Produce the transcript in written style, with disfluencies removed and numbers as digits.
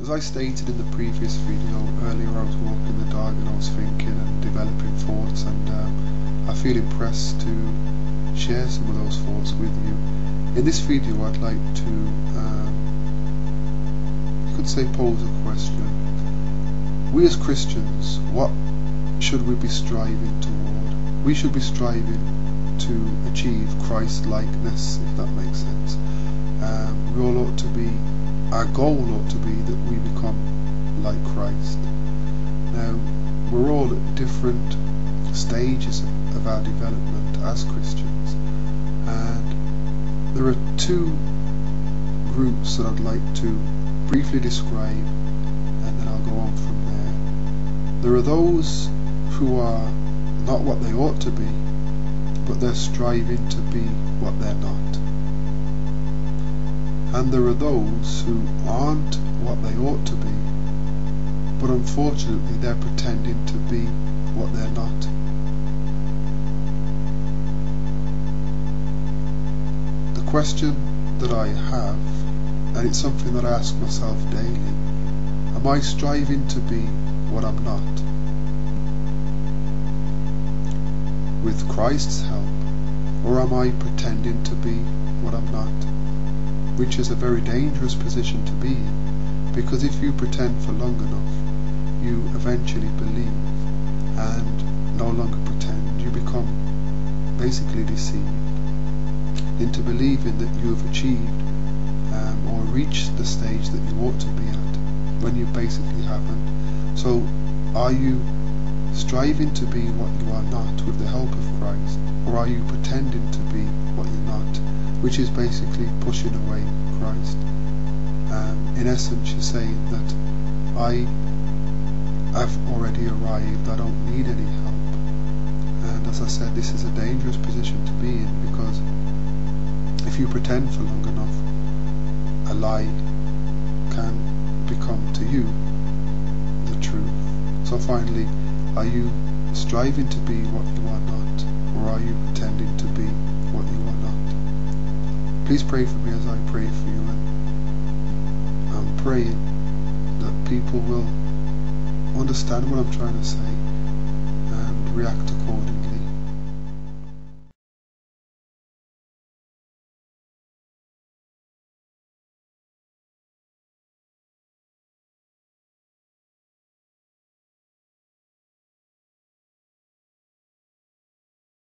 As I stated in the previous video, earlier I was walking the dog and I was thinking and developing thoughts, and I feel impressed to share some of those thoughts with you. In this video I'd like to, you could say, pose a question. We as Christians, what should we be striving toward? We should be striving to achieve Christ-likeness, if that makes sense. We all ought to be, our goal ought to be that we become like Christ. Now, we're all at different stages of our development as Christians, and there are two groups that I'd like to briefly describe, and then I'll go on from there. There are those who are not what they ought to be, but they're striving to be what they're not. And there are those who aren't what they ought to be, but unfortunately they're pretending to be what they're not. The question that I have, and it's something that I ask myself daily, am I striving to be what I'm not? With Christ's help, or am I pretending to be what I'm not? Which is a very dangerous position to be in, because if you pretend for long enough, you eventually believe, and no longer pretend. You become basically deceived into believing that you have achieved or reached the stage that you ought to be at, when you basically haven't. So are you striving to be what you are not with the help of Christ, or are you pretending to be what you're not, which is basically pushing away Christ? In essence, you're saying that I have already arrived, I don't need any help. And as I said, this is a dangerous position to be in, because if you pretend for long enough, a lie can become to you the truth. So finally, are you striving to be what you are not, or are you pretending to be what you are not? Please pray for me as I pray for you, and I'm praying that people will understand what I'm trying to say and react accordingly.